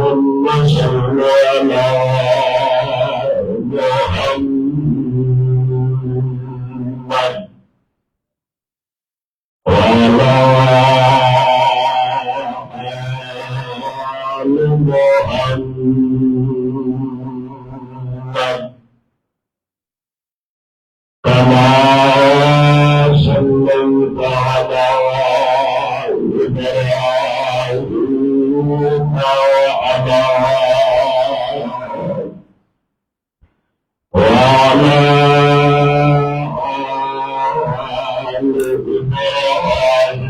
اللهم صل على محمد وعلى آل محمد كما صليت على إبراهيم وعلى آل إبراهيم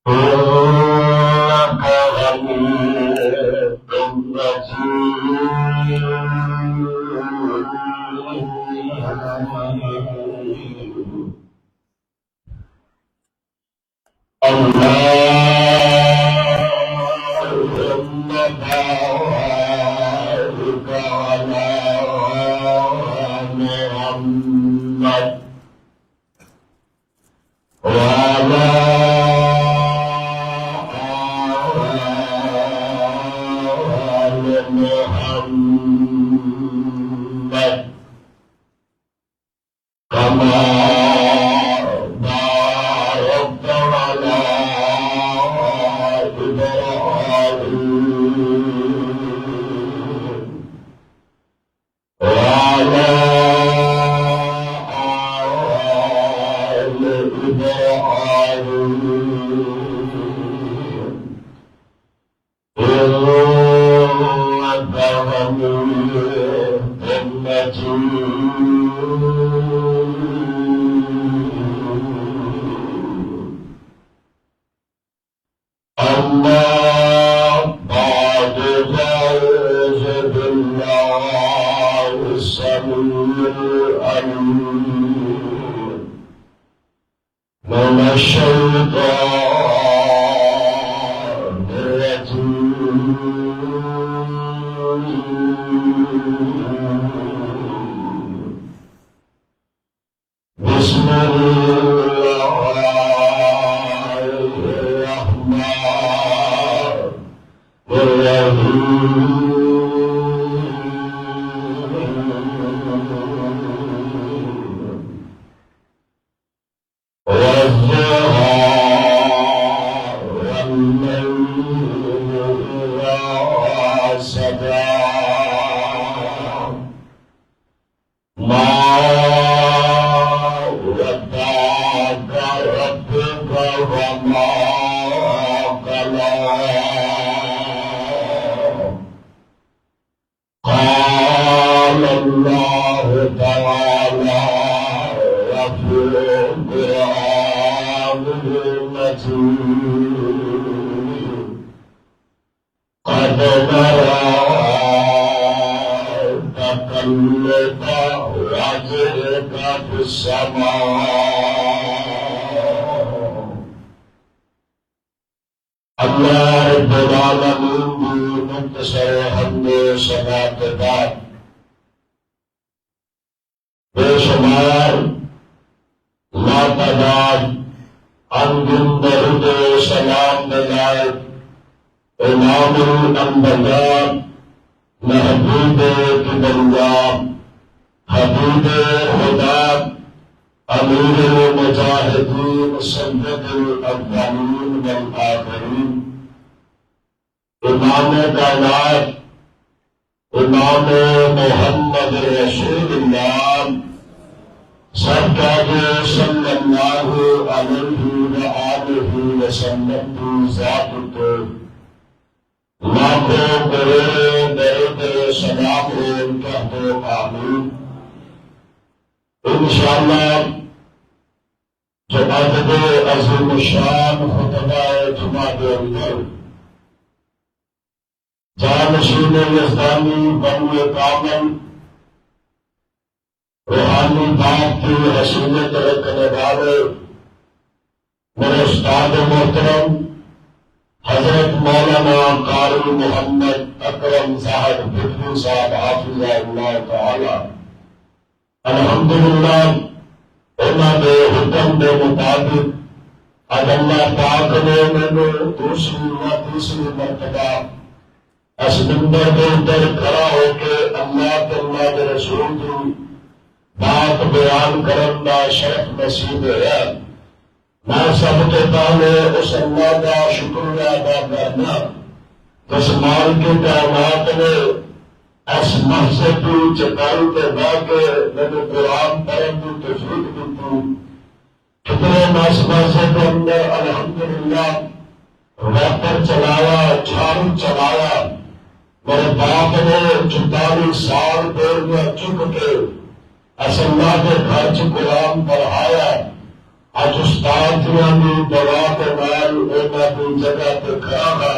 إنك حميد مجيد اللهم بارك على محمد وعلى آل محمد كما باركت على إبراهيم وعلى آل إبراهيم إنك حميد أما بعد فأعوذ بالله السميع العليم من الشيطان الرجيم بسم الله الرحمن الرحيم والضحى والليل إذا سجى ما ودعك ربك وما قلى قال الله تعالى وفي القرآن المجيد قد نرى تقلب وجهك في السماء اللہ رب العالمین کی منتصر حمد صلاة بعد بے شمار لاتعداد انجم درود سلام بلائے امام الانبیاء محبوب کبریا حبیب خدا امیر المجاہدین سید الاولین والآخرین امام کائنات امام محمد رسول اللہ سرکار صلی اللہ علیہ وآلہ وسلم کی ذات کو لاکھوں کروڑوں درود سلام ہو کہتے آمین انشاءاللہ جماعت عظیم الشان خطبہ جمعہ کے اندر جانشین یزدانی بنو کامل روحانی بات کی حسینت رکھنے والے میرے استاد محترم حضرت مولانا قاری محمد اکرم صاحب فکری صاحب حافظ اللہ تعالی الحمدللہ انہوں نے حکم کے مطابق अब अल्लाह पाक ने मैंने दूसरी मर्तबा इस मिंबर के ऊपर खड़ा होके अल्लाह के रसूल की बात बयान करने का शरफ नसीब है। मैं सबके पहले उस अल्लाह का शुक्रिया अदा करना जिस मालिक कायनात ने इस मस्जिद की चटाई पे बह के मैंने कुरान पढ़ने की तौफीक दी थी। कितने मस्जिद के अंदर अल्हम्दुलिल्लाह रैपर चलाया, झाड़ू चलाया। मेरे बाप ने 44 साल देर में चुक के इस अल्लाह के घर च कुरान पढ़ाया। आज उस्ताद की दवा के नाल उन्होंने जगह पर खड़ा है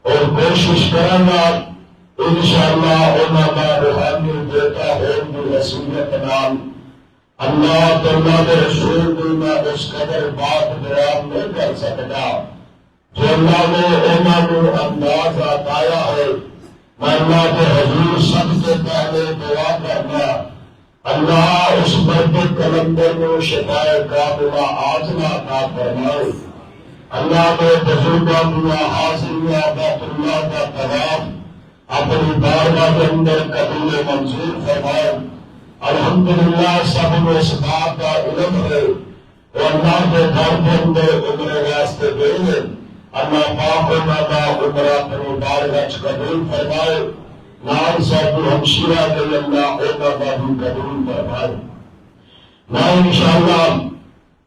और कोशिश करूंगा इंशाअल्लाह उन्होंने रूहानी बेटा होने की वसीयत नाल अल्लाह तआला के रसूल की मैं उस कदर बात बयान नहीं कर सकता जो अल्लाह ने उन्होंने अंदाज बताया है। मैं अल्लाह के हजूर सबसे पहले दुआ करना अल्लाह उस मर्द कलंदर को शिफाए कामिला आजना का फरमाए। अल्लाह ने बुजुर्गों दुआ हाजिरिया बैतुल्लाह का तवाफ अपनी बारगाह के अंदर कबूल मंजूर फरमाए। अल्हम्दुलिल्लाह सब इस बात का इल्म है और अल्लाह के घर के अंदर उम्र वास्ते गए। अल्लाह पाक उम्र अपनी बारगाह कबूल फरमाए। नाम साहब हमशीरा के अल्लाह भी कबूल फरमाए। मैं इंशाअल्लाह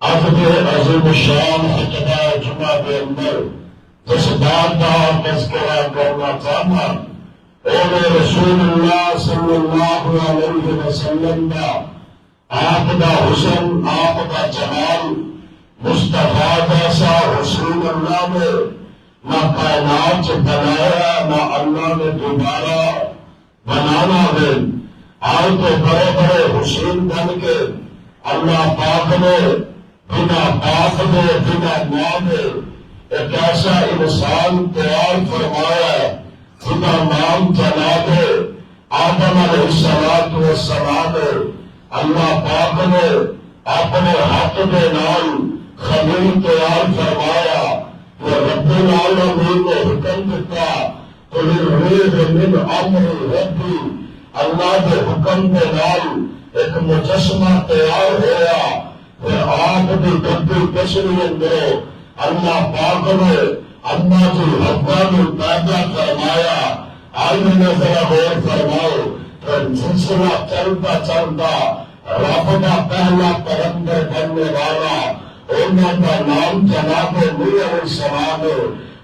आज के अजीम शान खुतबा जुमा के अंदर जिस बात का तज़किरा करना चाहता और रसूलुल्लाह सल्लल्लाहु अलैहि वसल्लम का आपका हुस्न, आपका जमाल, मुस्तफा जैसा रसूल अल्लाह ने ना कायनात बनाया ना अल्लाह ने दोबारा बनाना है। आज तो बड़े बड़े हुसैन बन के अल्लाह पाक ने बिना बाप में बिना मां में एक ऐसा इंसान तैयार फरमाया जिनका नाम जनाब आदम अलैहिस्सलाम। अल्लाह पाक ने अपने हाथ के नाम खलील तैयार फरमाया। रब्बुल आलमीन ने हुक्म दिता मिन अम्री रब्बी। अल्लाह के हुक्म के नाल एक मुजस्मा तैयार होया। फिर आप की गद्दी तशरी अंदर अल्लाह पाक ने अम्मा की हव्वा को पैदा फरमाया। आज ने जरा गौर फरमाओ तो सिलसिला चलता चलता रब का पहला पैगंबर बनने वाला उनका नाम जनाब नूह अलैहिस्सलाम।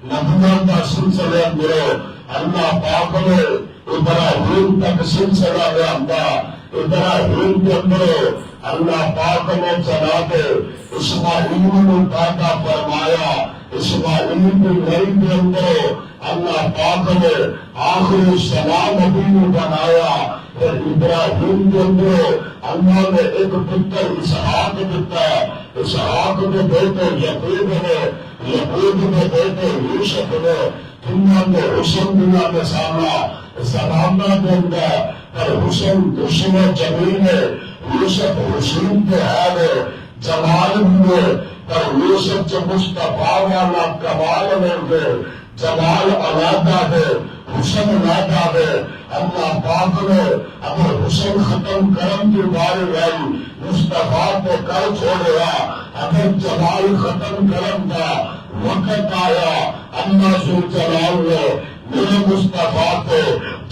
नबुवत का सिलसिला अंदर अल्लाह पाक ने इब्राहिम तक सिलसिला लिया। इब्राहिम के अंदर अल्लाह पाक ने जनाब इस्माइल को पैदा फरमाया। इस्माइल की नई के अंदर अल्लाह पाक ने आखिरी सलाम नबी को बनाया। फिर इब्राहिम के अंदर अल्लाह ने एक पुत्र इसहाक दिता। इसहाक के बेटे यकूब ने, यकूब के बेटे यूसुफ ने। दुनिया में हुसैन दुनिया में सामना जमाना देंगे पर हुसैन दुश्मन जमीन है। यूसुफ हुसैन के है जमाल हुए पर यूसुफ जो मुस्तफा वाला कमाल में जमाल अलादा है, हुसैन अलादा है। अल्लाह पाक ने अगर हुसैन खत्म करम की बारी आई मुस्तफा को कर छोड़ेगा। अगर जमाल खत्म करम का वक्त आया अल्लाह जलाल ने मेरे मुस्तफा को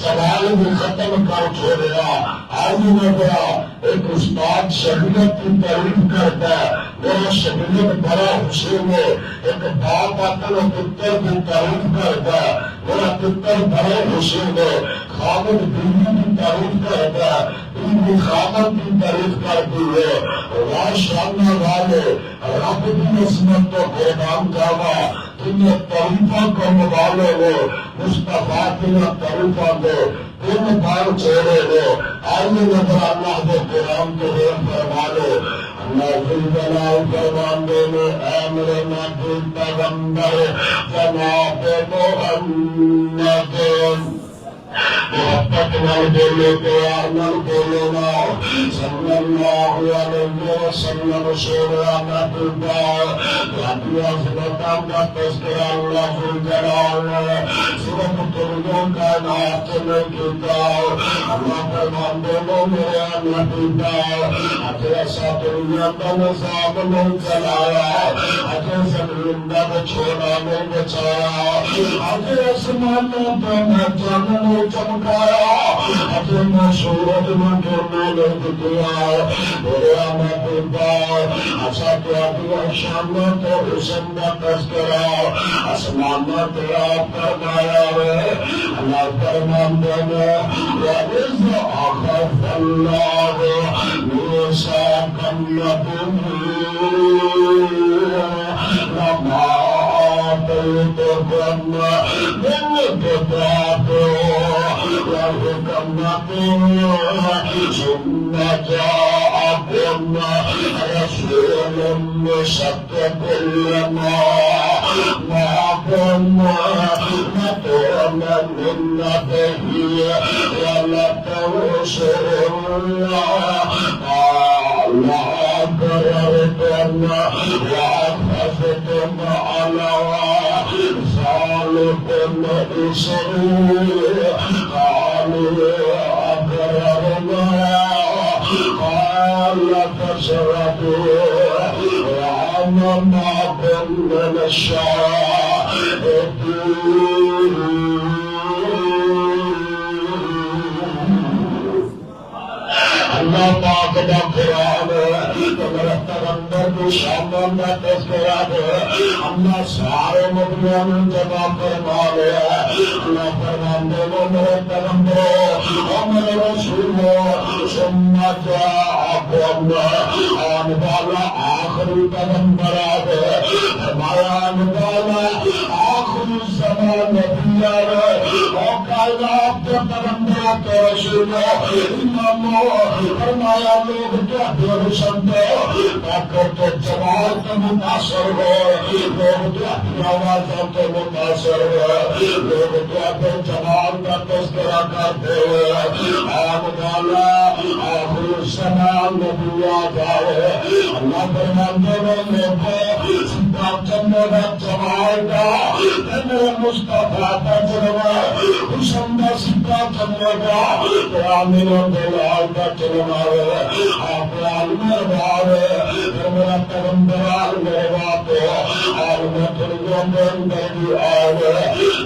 जलाल भी खत्म कर छोड़ेगा। आज में बड़ा एक उस्ताद शरीयत की तारीफ करता है। मेरा शरीयत बड़ा हुसैन है। एक बाप अपने पुत्र की तारीफ करता है। मेरा पुत्र बड़ा हुसैन है। खामद बीवी की तारीफ करता है, बीवी खामद की तारीफ करती है। वह सामने वाले रब की इसमत को कुर्बान जावा। तुम्हें तरीफा करने वाले हो मुस्तफा की तरीफा को तुम बार छोड़े हो। आइए नजर अल्लाह के कुरान को फरमा लो। अल्लाह फरमान देने मेरे महबूब पैगंबर जनाब मोहम्मद मोहब्बत नाल बोलो, प्यार नाल बोलो ना। सल्लल्लाहु अलैहि वसल्लम सोना महबूबा रातियां ज़िंदतां का तज़किरा अल्लाह ज़ुल जलाल ने सिर्फ दुनिया का नाम नहीं किया। अल्लाह फरमाते हो मेरे महबूबा अज ऐसा दुनिया का निज़ाम नहीं चलाया, अज ज़मीन का बिछोना नहीं बचाया, अज आसमानों पे मैं चांद नहीं चमकाया, अज मैं सूरज में गिरने नहीं दिया। मेरे महबूबा अच्छा क्या शानों तो हुस्न का तज़किरा आसमानों पे आप फरमाया है। अल्लाह फरमाते हैं वइज़ अख़ज़ल्लाहु मीसाक़न लमा आतैतुकुम मिन किताबिन व हिकमतिन सुम्मा जाअकुम रसूलुम मुसद्दिक़ुन लिमा माअकुम लतु'मिनुन बिही व लतंसुरुल्लाह क़ाल अक़ररतुम व अख़ज़्तुम अला ज़ालिकुम इसरी क़ालू अक़ररना قال فاشربوا وعمما من अल्लाह पाक का कुरान तो मेरा पैगंबर की शान का तज़किरा है। अल्लाह सारे मुद्दों में जमा फरमा लिया। अल्लाह फरमाते हो मेरे पैगंबर और मेरे रसूल सुन्ना जाअकुम आने वाला आखिरी पैगंबर आ गए। हमारा आने वाला आखिरी ज़मान नबी आ गए और कायनात के पैगंबर के रसूल इमामों फरमाया लोग क्या हुसन तो जमाल के मुतासर हो, लोग क्या आवाजों के मुतासर हो, लोग क्या जमाल का तज़किरा करते हुए आने वाला आखिरी ज़मान नबी आ जाए। अल्लाह फरमाते हैं लोगों सीधा चलने जमाल का मेरे मुस्तफा का जलवा हुसन का सीधा चलेगा तो मेरे दलाल का चलना है। आप मेरे बार मेरा पैगंबर मेरे बाप और मैं दुनिया में अंदर आए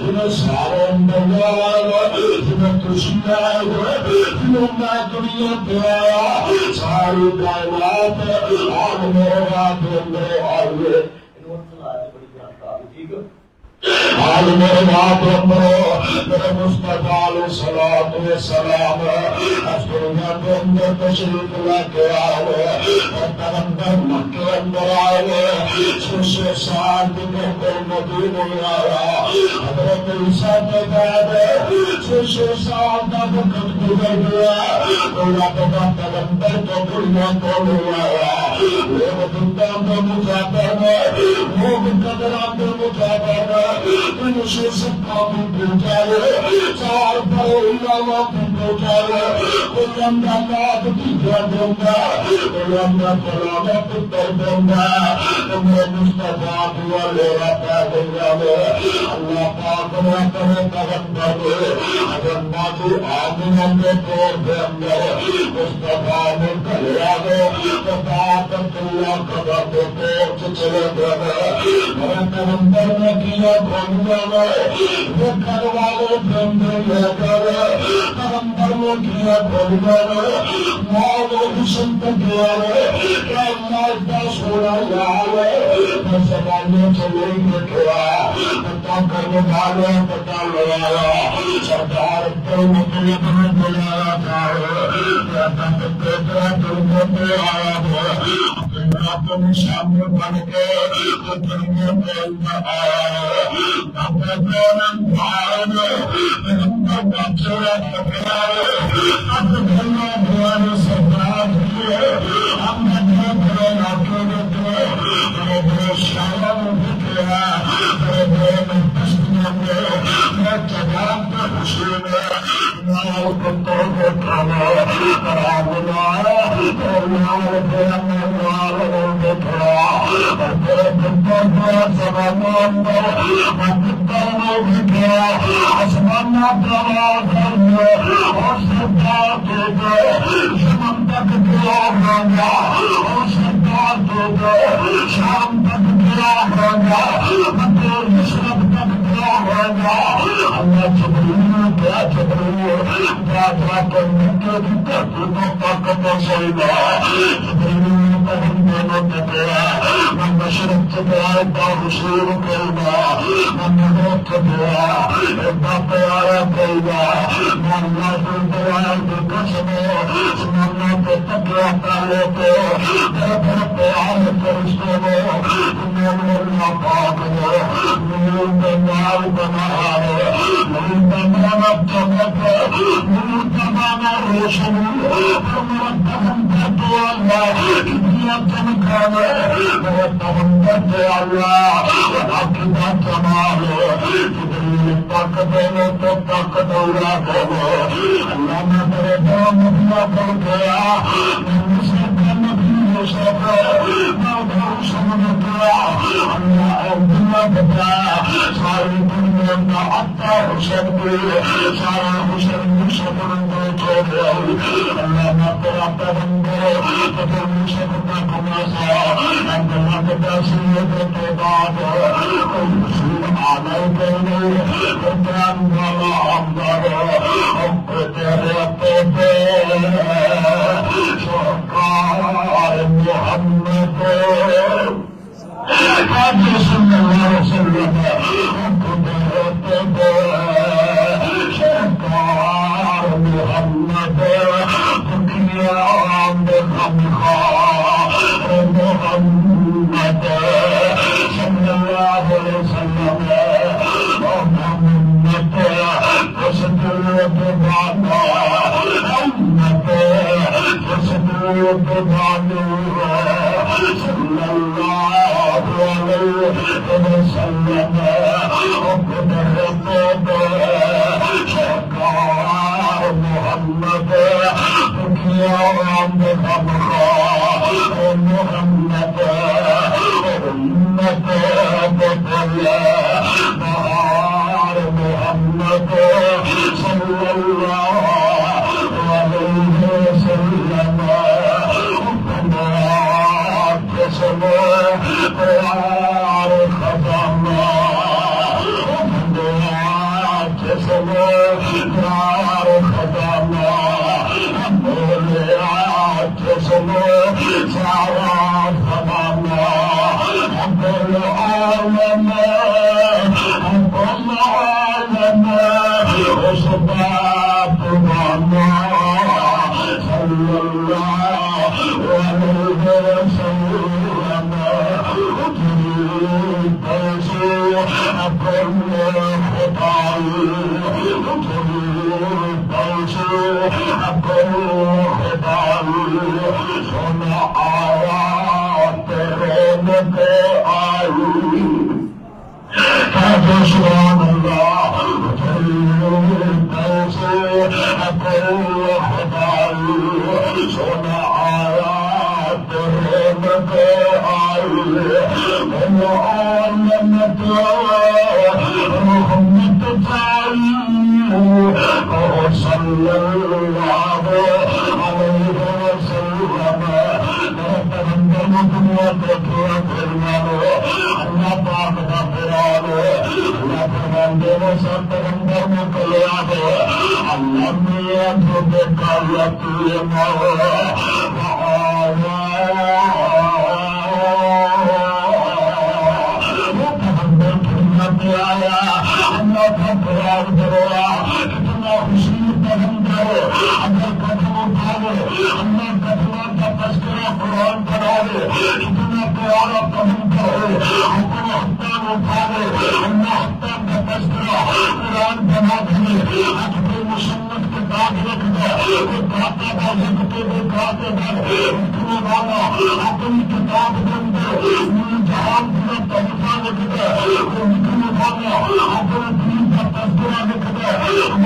जिन्हें सारे अंदर आए जिन्हें खुशी आए जिन्हें मैं दुनिया पे आया सारी कायनात और मेरे बाप अंदर आए। आज मेरे बाप मेरे मुस्तफा सलाम दुनिया के अंदर तशरीफ लेके आए और पैगंबर मक्के अंदर आए 600 साल के मदीने आया। हज़रत ईसा के बाद 600 साल का वक्त गुजर गया। अल्लाह का पैगंबर तो दुनिया को ले आया। लोग दुनिया में मुसाफिर में लोग कदरा में मुसाफिर में मनुष्य सबका भी पहुंचाए चार बड़े इलावा भी पहुंचाए कोई अमदाबाद की घर दूंगा कोई अमदाबाद पुत्र दूंगा तुम्हें मुस्तफा दुआ लेना पैदूंगा में अल्लाह पाक ने करे पैगंबर अगर माजी आमिना के तौर पे अंदर मुस्तफा ने कलिया गए तो बात अल्लाह का तो चले गए। मेरे पैगंबर ने किया वो घर वाले बंदे लेकर पैगंबर ने किया मौला हुसैन को किया क्या अल्लाह सोना यार जमाने से नहीं किया पता करने वाले पता लगाया सरकार को मुख्य बुलाया था पे आया है सामने बन के दुनिया में आया है।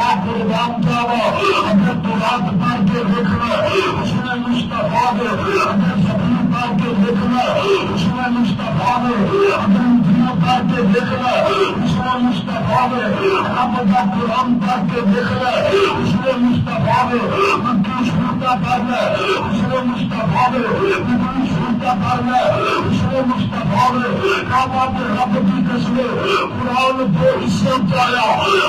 Thank you. कुर्बान जावा अगर तू रात पढ़ के देखना उसने मुस्तफा ने अगर सभी पढ़ के देखना उसने मुस्तफा ने अगर दुनिया पढ़ के देखना उसने मुस्तफा ने अगर कुरान पढ़ के देखना उसने मुस्तफा ने मक्की सूरत पढ़ना उसने मुस्तफा ने मक्की सूरत पढ़ना उसने मुस्तफा ने काबा के रब की कसमें कुरान को हिस्से आया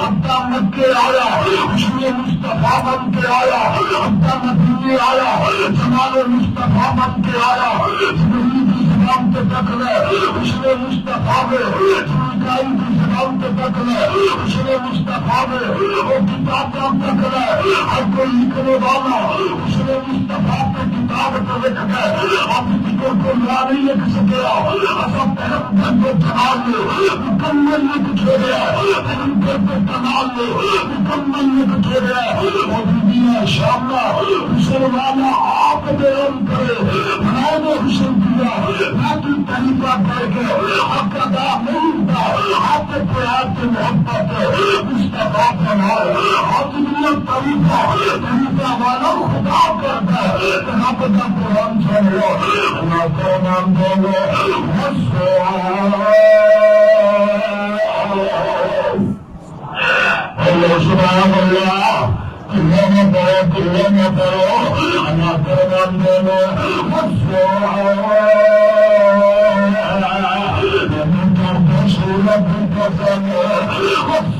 अब्दा मक्के आया उसने मुस्तफा बन के आया अब्दा मदीने आया जमाल मुस्तफा बन के आया जिब्रील की ज़बान पे तक ले उसने मुस्तफा में जिब्राइल की ज़बान पे तक ले उसने मुस्तफा में वो किताब तक ले हर कोई लिखने वाला उसने मुस्तफा पे किताब को लिख के अब किसी को ला नहीं लिख सके असब पैगंबर को तमाम लो मुकम्मल लिख छोड़े पैगंबर को तमाम लो मुकम्मल लिख छोड़े और दुनिया शामला मुसलमाना आप बेरम करे बनाए हुसैन दिया बाकी तरीका करके आपका दाम नहीं होता आपके प्यार की मोहब्बत मुस्तफा बनाओ आप दुनिया तरीका वाला खुदा करता है आप का कुरान सुन लो अल्लाह का नाम बोलो अल्लाह सुभान अल्लाह किल्ले में पढ़ो अल्लाह का नाम बोलो सूरत कसम सूरत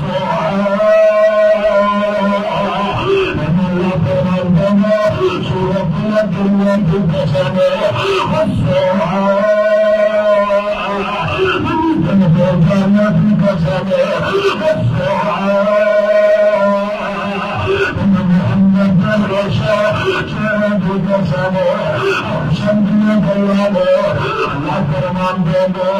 दुनिया की कसम जन्नत की कसम मोहम्मद रोशा चेहरे की कसम शंकिया कल्याण अल्लाह फरमान देंगे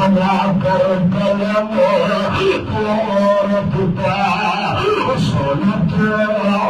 बना कर कलम और पिता सुनत बना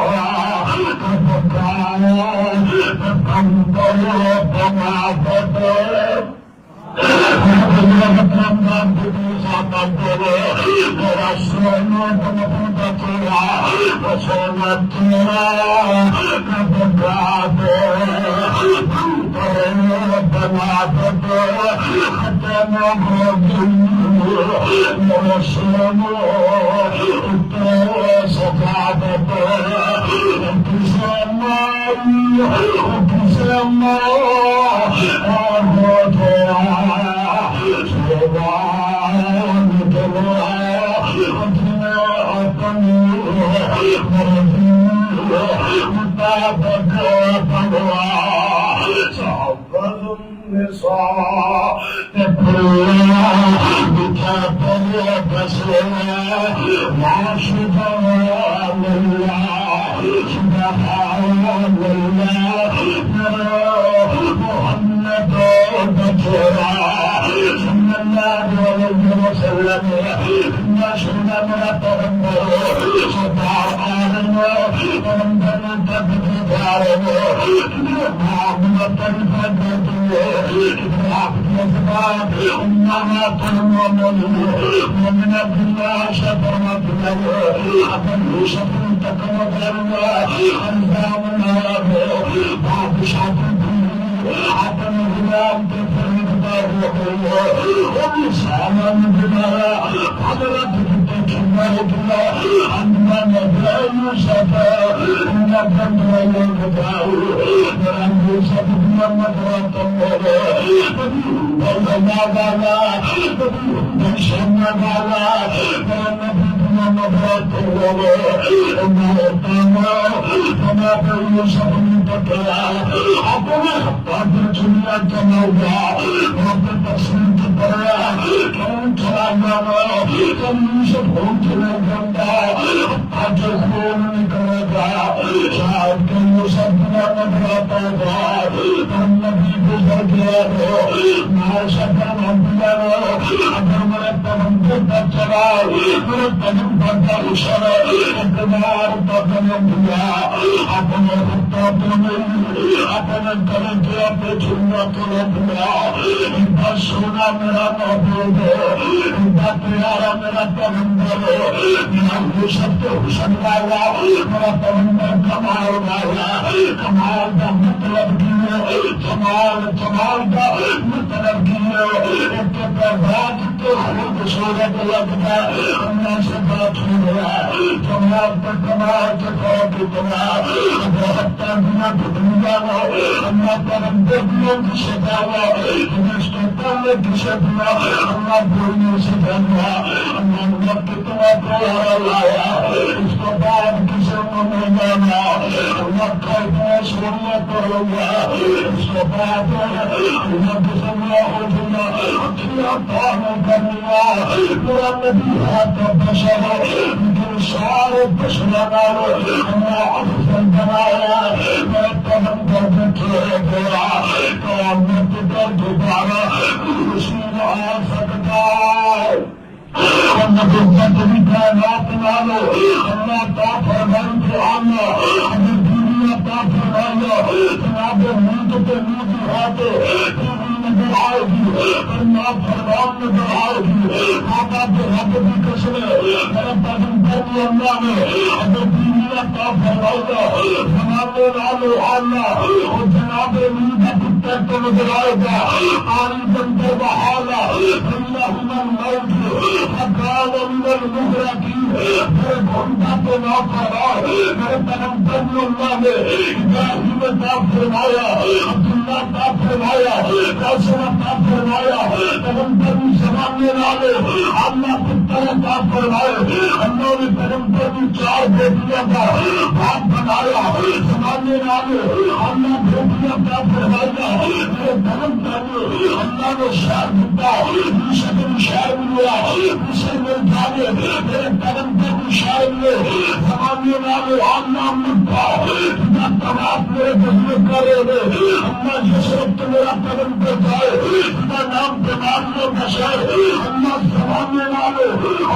शहर मिले दूसरे मिल जाने मेरे कदम पे भी शहर मिले जमाने वाले आना मुद्दा तुझा तबाह मेरे बदले करे अल्लाह जिस वक्त मेरा कदम पे जाए तुझा नाम पे नाम लो बशर अल्लाह जमाने वाले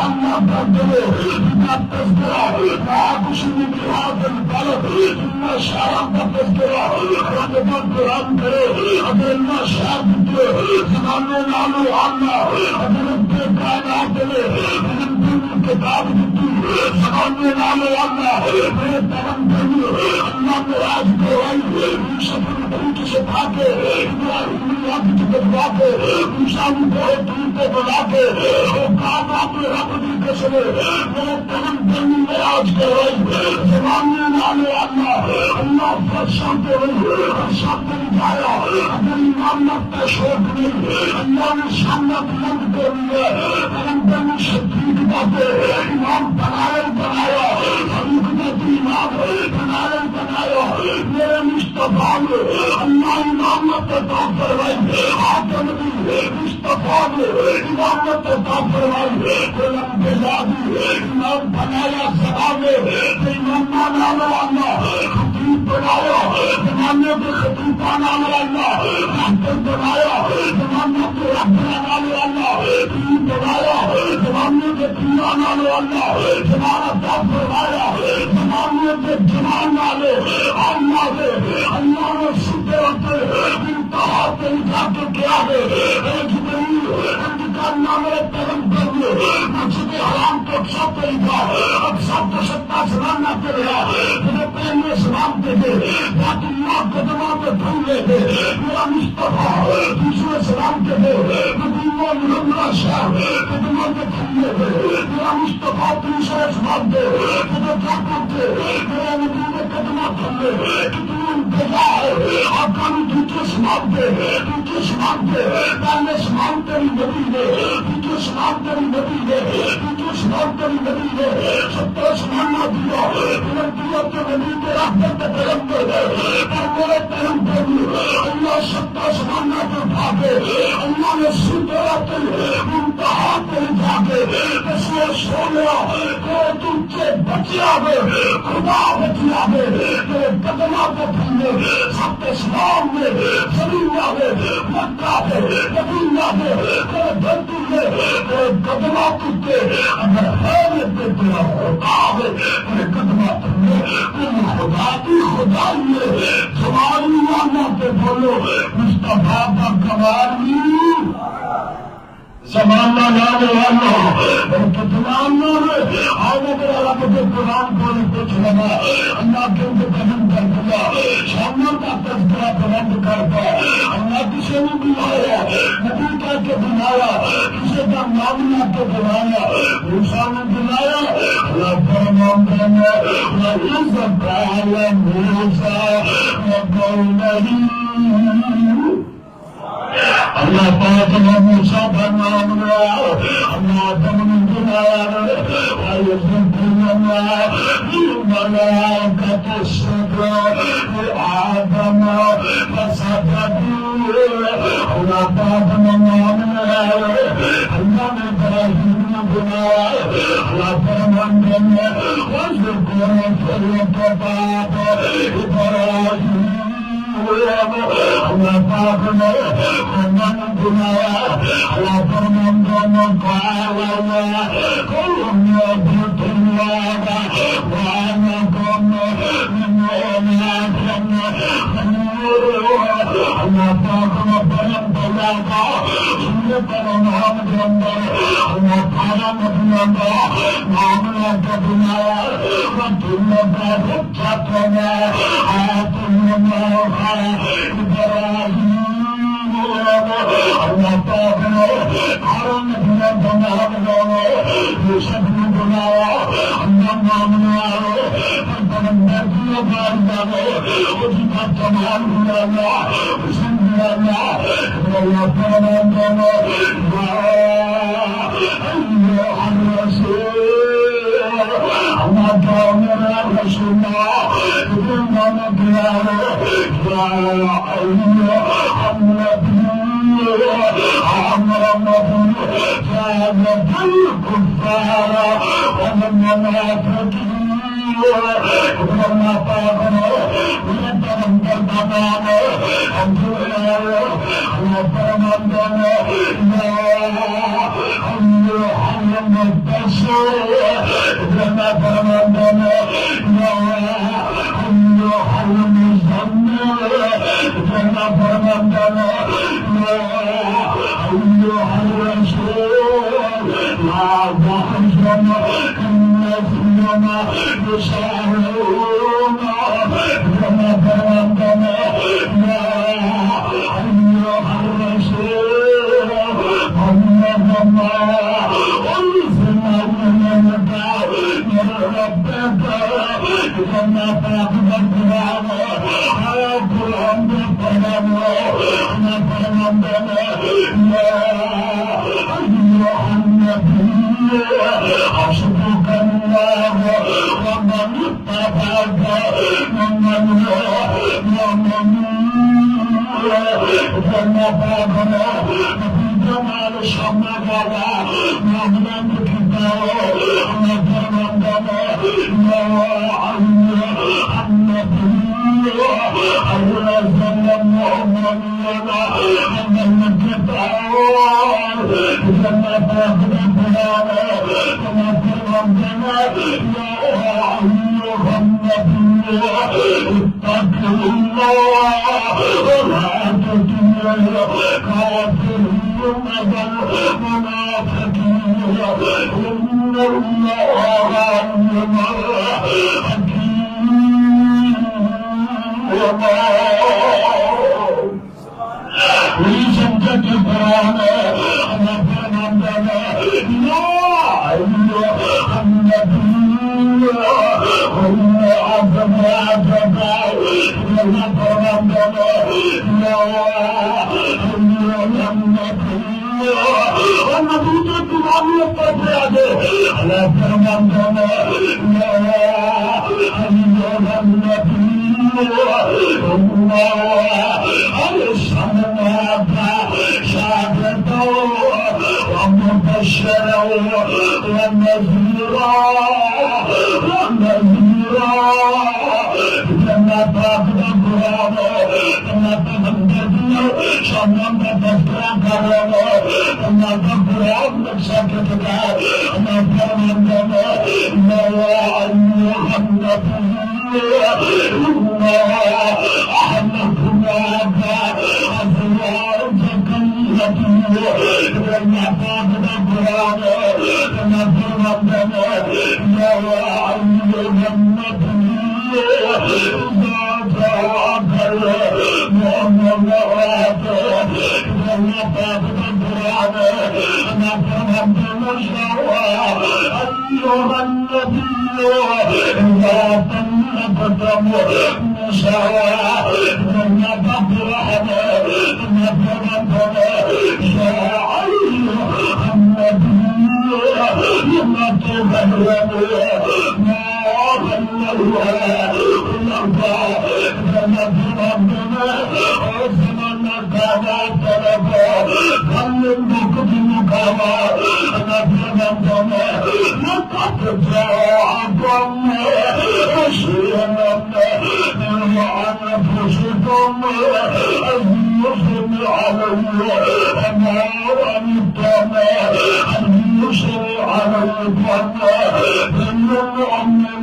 आना बदले तुझा तस्करा कुछ नहीं गिरा दिल गलत तुमने शारा का तस्करा रमजान कुरान करे अगर अल्लाह शाह दिखे जमाने वाले आना अगर उनके कायनात ले किताब दी जमाने वाले अल्लाह मेरे कदम पे अल्लाह ने राज करवाई यूसुफ को से भागे इब्राहिम की बदला के मूसा को दूर पे बुला के वो काबा पे रब दी कसम मेरे कदम पे ने राज करवाई जमाने वाले अल्लाह अल्लाह फरशा पे फरशा पे जाया अगर इमाम का शौक नहीं अल्लाह ने सामना बुलंद कर लिया कदम पे शदीद बातें इमाम बनाया फरूक ने इमाम बनाया मेरे मुस्तफा ने अल्लाह इमामत अता फरमाई आदम भी मुस्तफा ने इमामत अता फरमाई कोलम के लादी इमाम बनाया सदा में इमाम बनाने वाला खतीब बनाया जमाने के खतीब बनाने वाला डॉक्टर बनाया जमाने के बनाने वाला पीर बनाया जमाने के पीर बनाने वाला जमाना का फरमाया जमाने के जमान वाले अल्लाह ने सीधे होते इंतहा पे जाके क्या है का नाम कदम कर मस्जिद हराम को सब तरीका अब सब सत्ता सलाना कर रहा मेरे पहले सलाम के थे अल्लाह कदमों में फूल लेते मेरा मुस्तफा दूसरे सलाम के थे नबीना मुहम्मद शाह कदमों में फूल लेते मेरा मुस्तफा दूसरे सलाम के मेरे क्या करते मेरा नबी ने कदमा फूल ले कितनी इंतजा है आपका दूसरे सलाम के पहले सलाम तेरी नबी ने दूसरे सलाम तेरी नबी ने दूसरे सलाम तेरी नबी ने सत्तर सलाम दिया के नबी के रास्ते पे कदम कर गए पर मेरे कदम पर अल्लाह सत्ता समाना को भागे अल्लाह ने सीधे इंतहा पर जाके इसलिए सोनिया को तुझसे बचिया है खुदा बचिया है तेरे कदमा को फूले सत्य इस्लाम में जमीना में मक्का में मदीना में तेरे बंदी में तेरे कदमा तुझे अगर है तो तेरा होता है तेरे कदमा तुझे तुम खुदा की खुदाई में जवानी माना पे बोलो मुस्तफा का कवाली जमाना नाम वाला और कितना नाम आगे मेरा रब के कुरान को कुछ लगा अल्लाह के उनके कदम कर दिया सामने का तस्करा बुलंद करता अल्लाह किसे ने बुलाया नबी का के बुलाया किसे का नाम ला के बुलाया मूसा ने बुलाया अल्लाह फरमान देना इज्जत आला मूसा नहीं अल्लाह पाक ने मूसा का नाम लिया अल्लाह आदम ने बुलाया आदम अल्लाह पाक ने नाम लिया अल्लाह ने इब्राहिम ने बुलाया अल्लाह फरमान देना के बाद इब्राहिम अल्लाह पाक ने मन बुलाया अल्लाह फरमान दोनों पाया कोने दुनिया का वाना कोने अल्लाह पाक ने बरम बुलाया सुनने पर नाम के अंदर अल्लाह खाना बुलाया नाम के बुलाया दुनिया का बच्चा कोने अल्लाह पाक ने हारून ने बनाया यूसुफ ने बनाया अल्लाह नाम आए पैगंबर की बात जाने उसका कमाल हुआ हुसैन हुआ अल्लाह फरमान देना अल्लाह का मेरा रसूल माना दिया है الكفار ومن المنافقين وما طاقنا ونتمنى الضمان الحمد لله ونتمنى حلم التصوير لما تمنى حلم الزمير لما تمنى أيها الرسول لا تحزن إن فينا يسارعون كما تمنى يا أيها الرسول اللهم ألزمنا منك يا ربك كما تقبل حياة الأمر تنمو كما تمنى حسبك الله ومن اتبعك ممن فنفعنا في جمال شمعنا مهلا كتاب ونتمنى يا النبي أولزم المؤمنين من الكتاب كما تقبلنا كما تقبلنا يا أيها النبي اتقوا الله ولا تطيعوا الكافرين والمنافقين إن الله عليم حكيم ويسجد القرآن ونتمنى يا أيها النبي هم أبناءك ونتمنى يا أيها النبي والنبي تتبع يتبعه على تمنى يا أيها النبي الله أرسلناك شاهدا ومبشرا ونذيرا كما تقبل القرآن كما تقبل شمعا تذكرا كرما كما تقبل عبدك سكتك كما تقبل يا أيها النبي الله أحمدكم أزواجك التي لما تقبل القرآن كما تقبل يا أيها النبي إذا جاءك المؤمنات لما تقبل القرآن كما تقبل الشهوة أيها النبي إذا تنقدم النساء لما تقرأ لما تقبل يا أيها النبي لما تقبل ما غنوا لما تقبل عثمنا كما تلقى ظلم بكتم كما تقبل لقد جاءكم رسولا من أنفسكم أن يصل عليه أما أنتم أن يصل عليكم من المؤمنين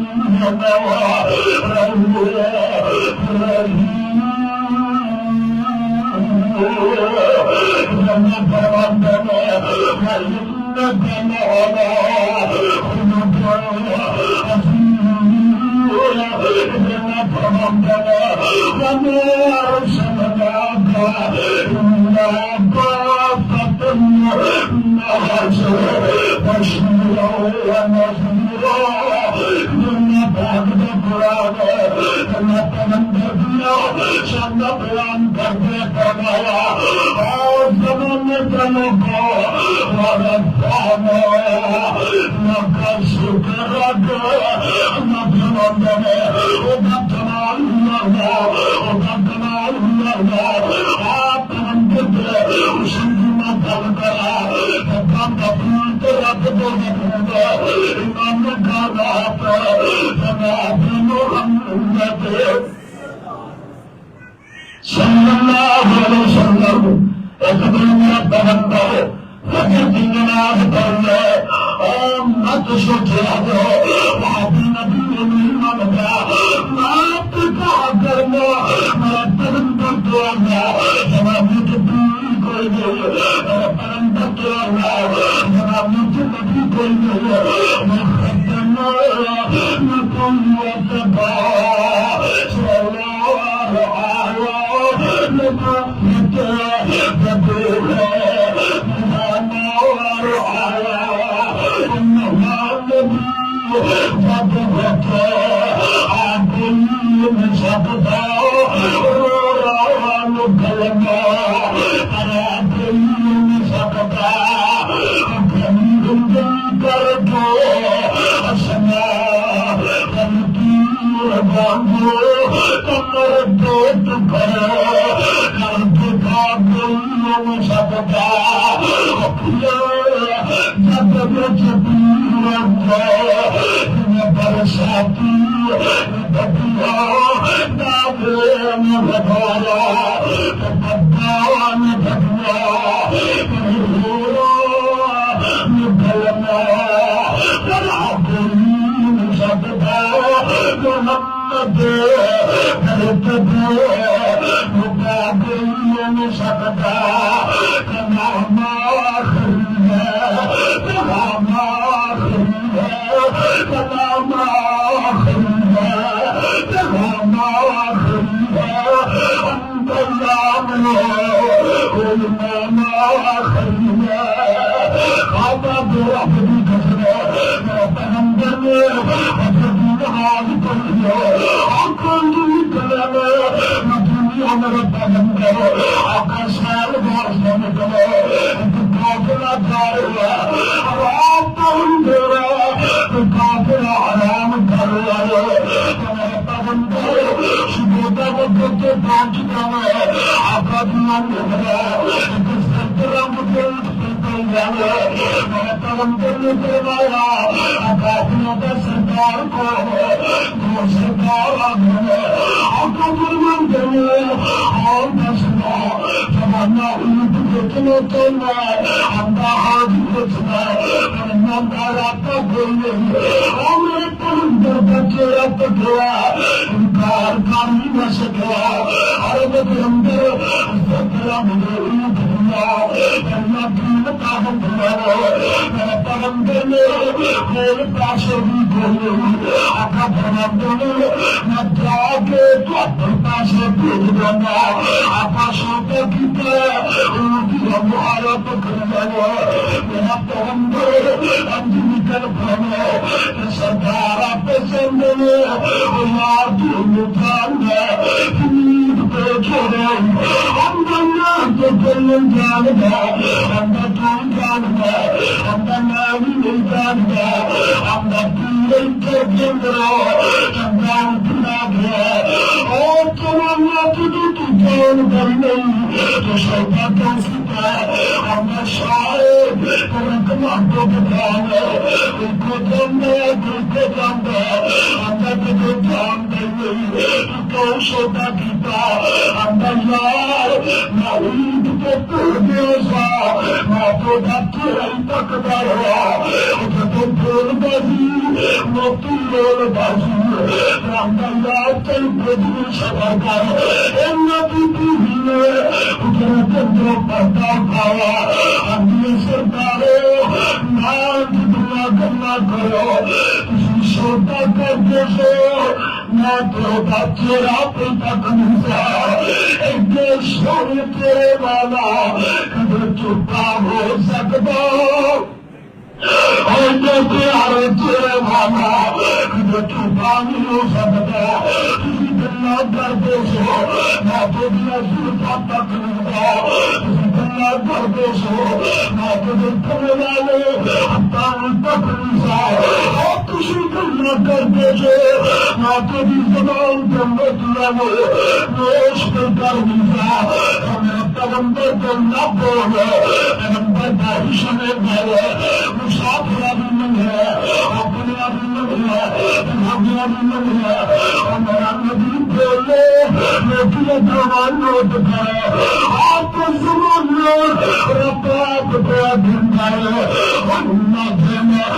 सल्लल्लाहु अलैहि वसल्लम एक दिन में बंदर फजर की नमाज पढ़ ले और मत सोचे हो वहां नबी ने नहीं मांगा माफ का करना मेरा परंपर तो जनाब मुझे कोई नहीं मेरा परंपर तो जनाब मुझे नबी कोई नहीं मैं करना मैं कोई पैगंबर को न बोले, पैगंबर बारिश में गए, मुसाफिर भी नहीं है, अपने भी नहीं है, भाग्य भी नहीं है, और मेरा नबी बोले लेकिन जवान नोट करे आप सुन लो रबाब को ढूंढाए अन्ना देना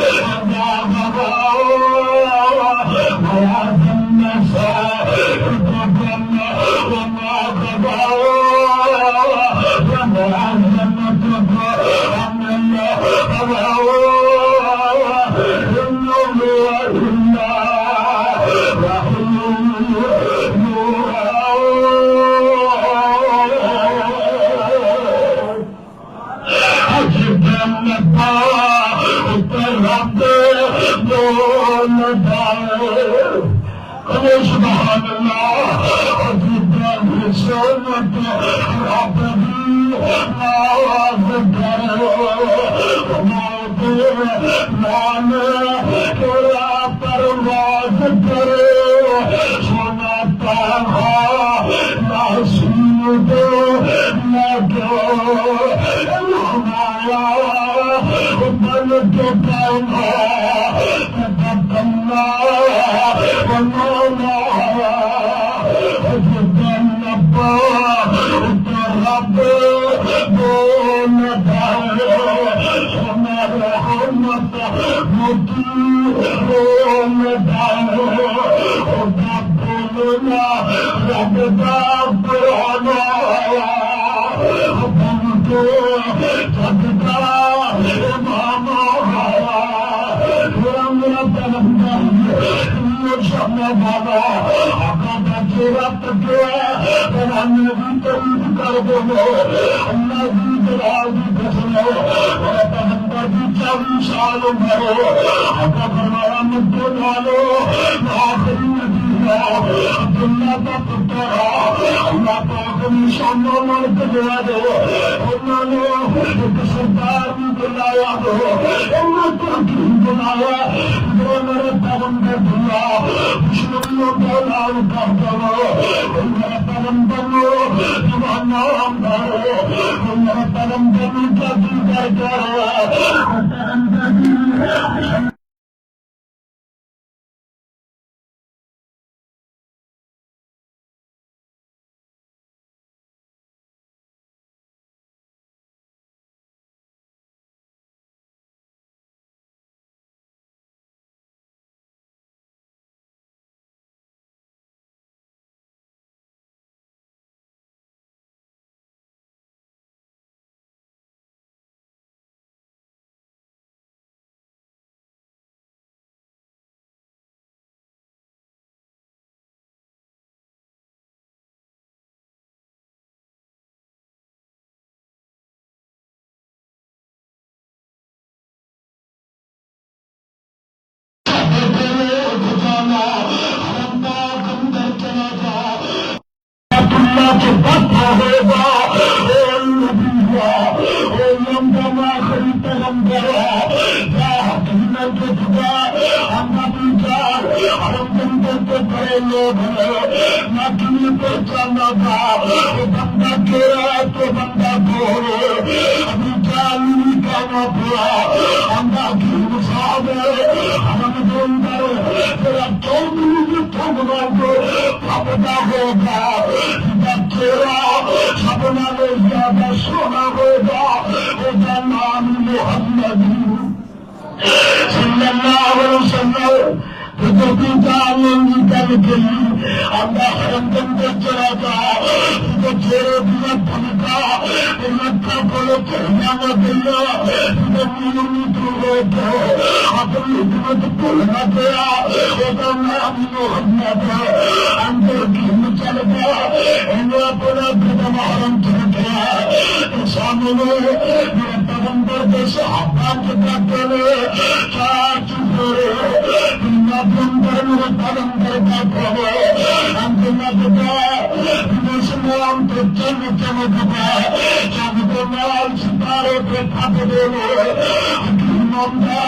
Manda,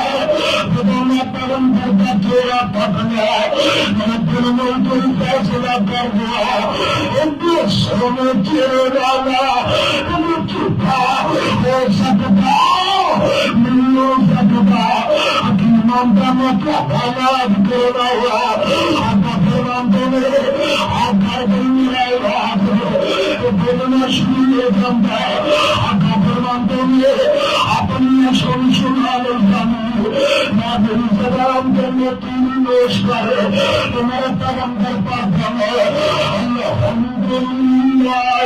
Padma Param Parda Thora Patna, Manapuramo Tulka Sala Karva, Indu Sono Tirana, Mutupa, Sakata, Milo Sakata, Akimanda Mata, Bala Vikora, Akapurandone, Akadumira, Akapurana Shri Gamba, Akapurandone, Apanya Solutionale Zamu, Madhuri Sadaram Kanya Tini Noshkare, Tumara Taram Karpatama, Alhamdulillah,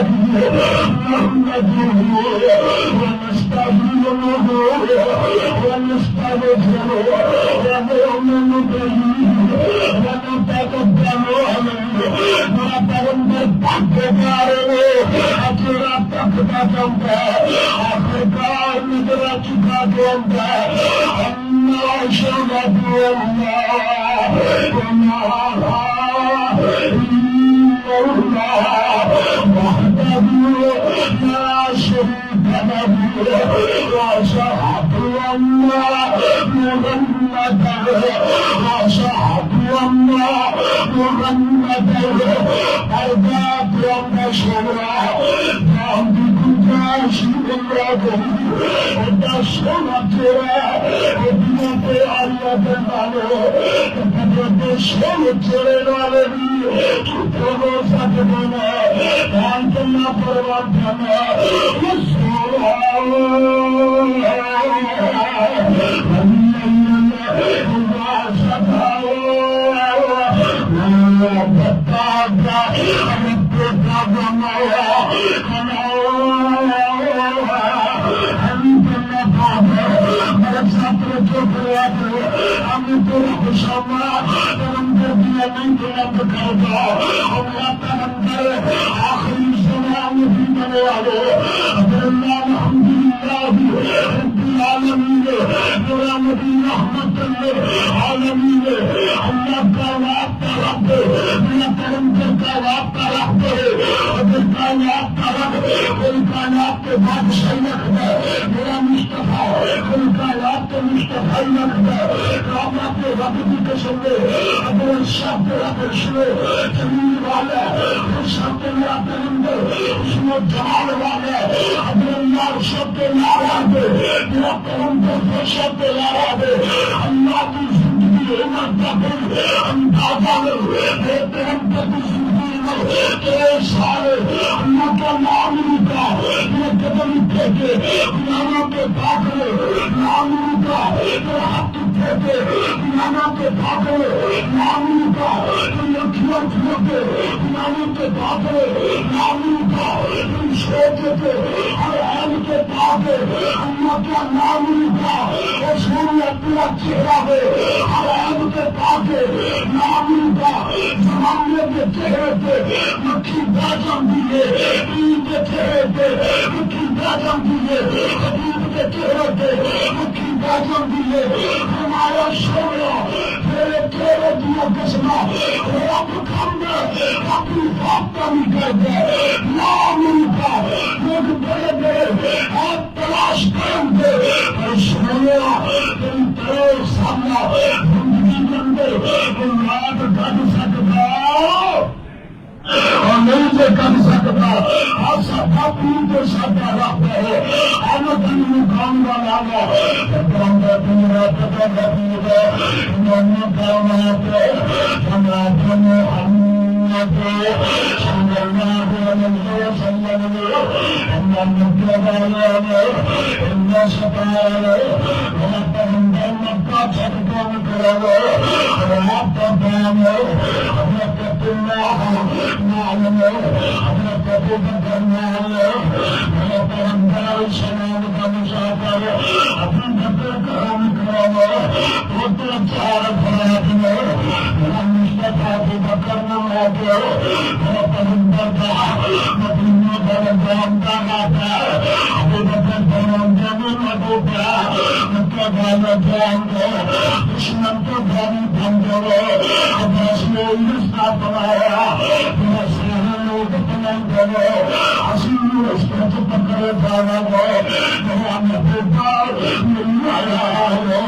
Thank you.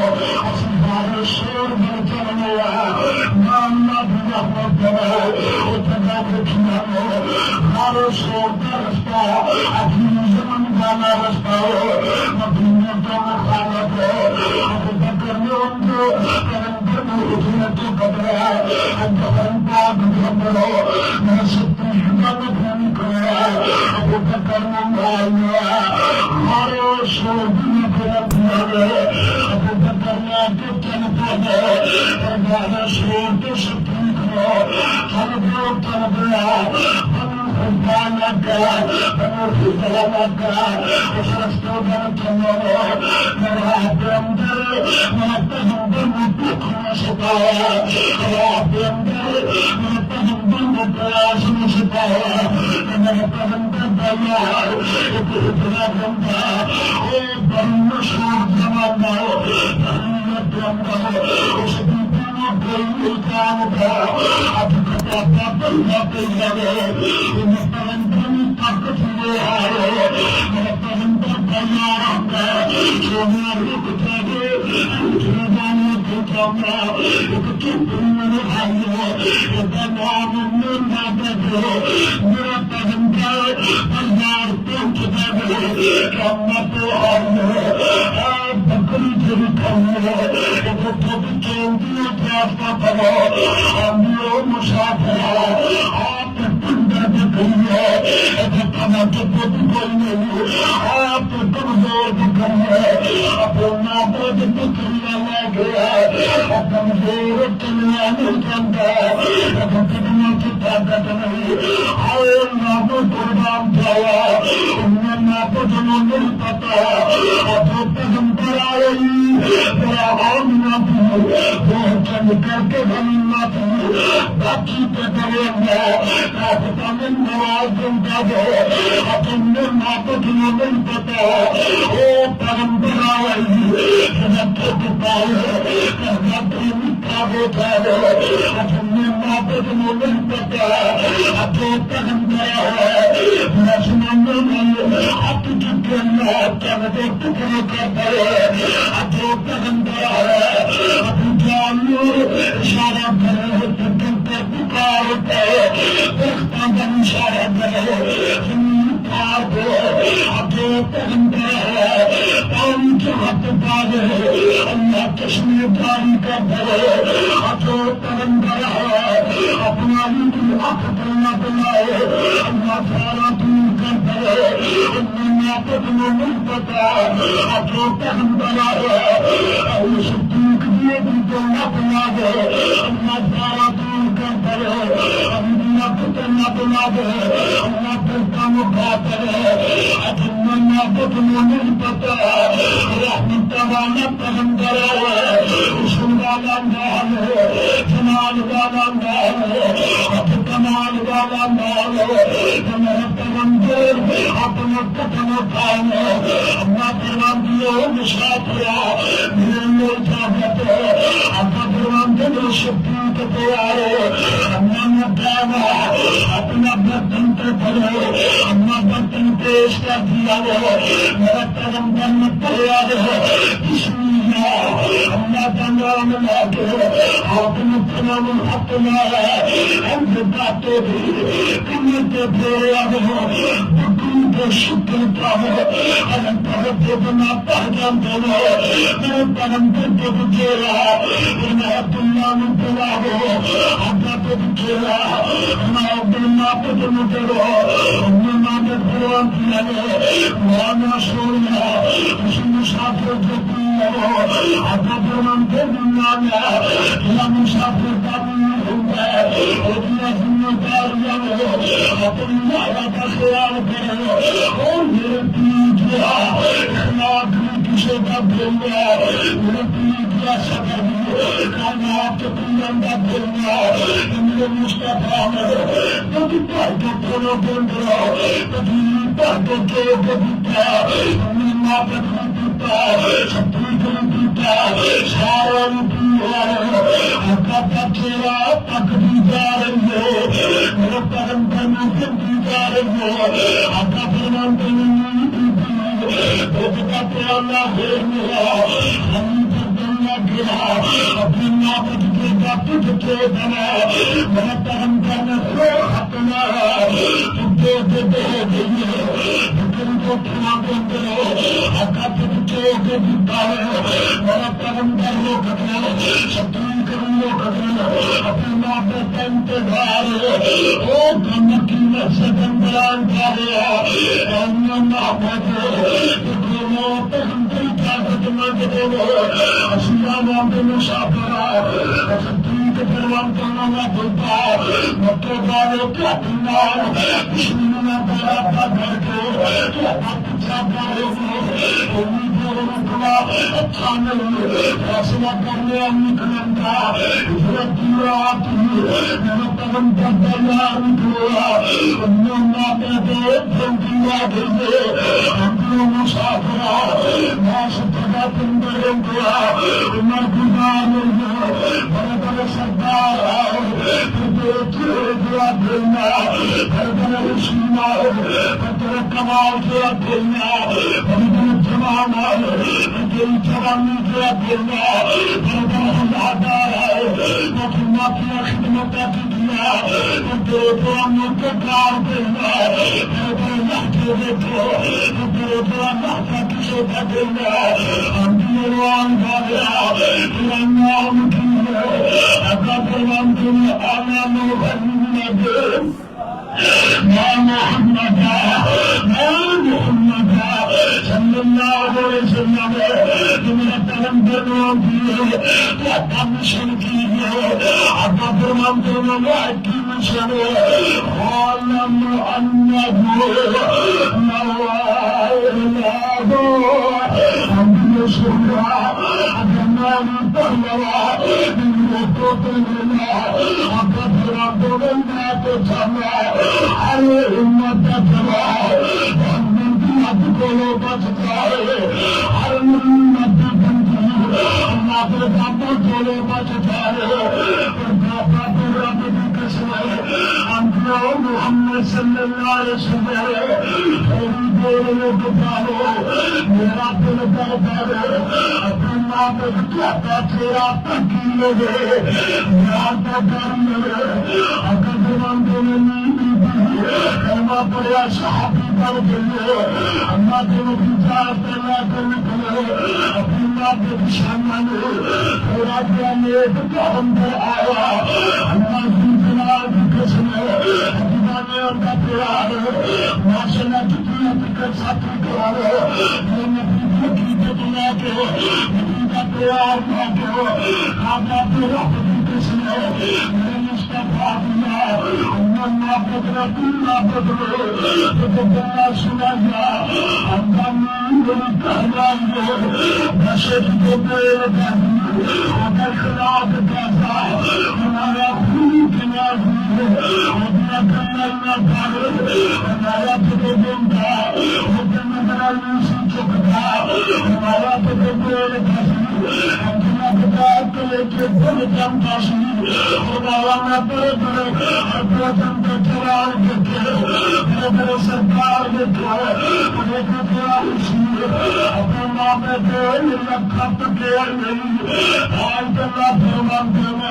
शोर में चलने मामला भी रहमत खिलाओ हर शोर का रास्ता अपनी जमन वाला रास्ता मदीने का मुखालफ अबू बकर ने उनको कलंदर में हिजरत बदला अबू बकर मैं सत्य हिदायत नहीं कराया अबू बकर ने माया हर शोर भी गलत है अबू बकर ने तो चलता है और शोर तो सत्य करो हर लोग चल गया गया अपनी नापत के तुझ के बना मेरा कर्म करने से अपना तुझे दे गई तुमको खिला देंगे अका तुझे जीता है मेरा कर्म कर लो कदम शत्रु कर लो कदम अपनी नापत का इंतजार ओ कम की से बयान कर मुसाफरा के परवान करना ना बोलता मतो बालों के अपना दुश्मन बड़ा घर के अच्छा नहीं फैसला करने निकलता मेरा कदम पर तैयार निकला मुसाफरा मैं सदा तुम गया उमर गुजार बड़े बड़े सरदार देना बड़े बड़े रसीना बड़े कमाल के देना बड़े बड़े जवान तेरी जवानी के देना बड़े बड़े हजारदार है लेकिन माफिया खिदमत की दिया तेरे पुराने के कार देना बड़े बड़े लहके देखो तेरे पुराना किसे देना अंतिम गया पुराना उनकी अगर प्रमाण के लिए आना मोहम्मद सल्लल्लाहु अलैहि वसल्लम मेरा कलम मिशन कीजिए अगर प्रमाण करने की मिशन मोहम्मद सल्लल्लाहु अलैहि वसल्लम मेरा दिल दरबार अपने माँ पे कहता तेरा तकील है मेरा दरबार मेरे अगर जवानों ने कहना पड़ा सहाबी बन गए अल्लाह के नबी पैदा करने के लिए अपनी माँ के निशाना में थोड़ा ज्ञान एक अंदर आया अल्लाह की जलाल की कसम दीवाने उनका प्यार माशाल्लाह कितनी हकीकत साथी प्यार ये नबी की दुनिया के नबी का प्यार ना के खाना तेरा की कसम मेरे मुस्तफा दिया उन्होंने बदला दुनिया बदले तो दुनिया सुना गया अल्लाह मेरी कहलाएंगे नशे को मेरे अगर खिलाफ कैसा हमारा खून किया अपना करना हमारा तो दूंगा हमारा चुकता हमारा तो अपना बता के लेके बड़े कम हमारा मैं बड़े बड़े प्रथम के चलाल देखे बड़े बड़े सरकार देखे अपने माँ पे रखा तो के नहीं आज तक फरमान देना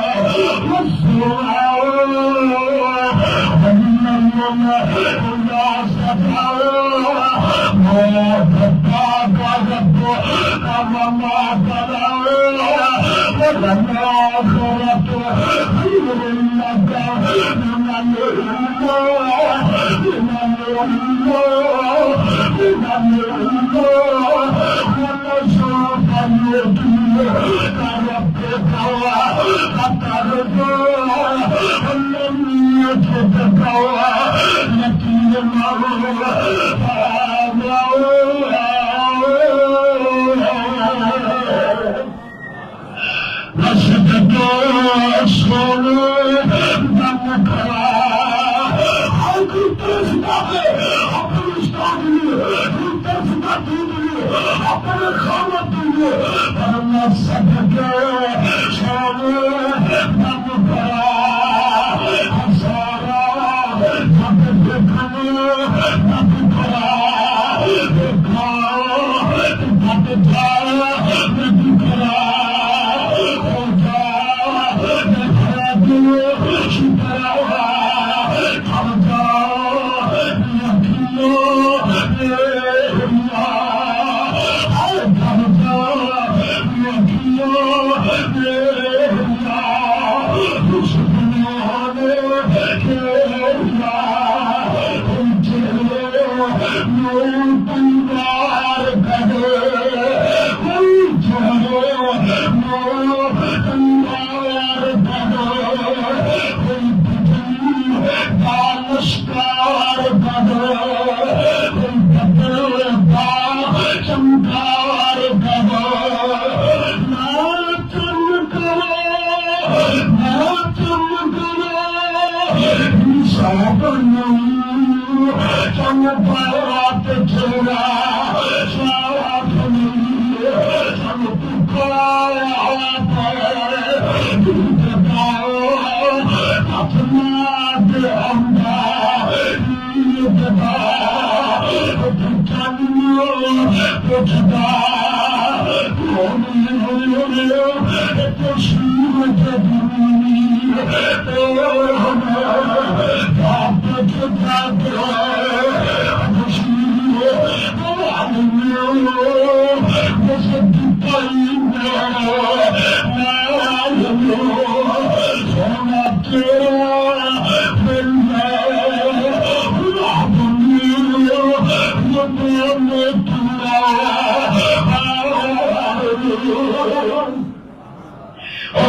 बात छोड़ा साथ मिलिए सब पुकारा दूध पाओ अपना दे अंधा पुछता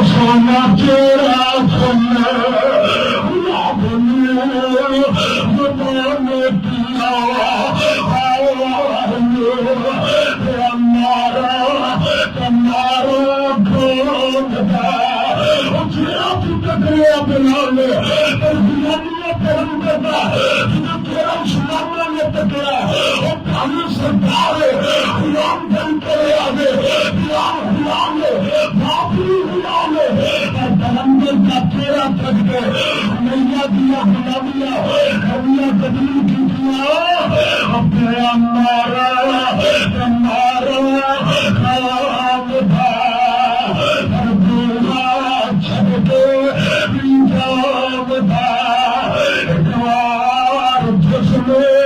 सोना तेरा सोना नैया दिया बुला दिया कविया बदली की दिया अपने हमारा काम था छत के इंजाम था जिसमें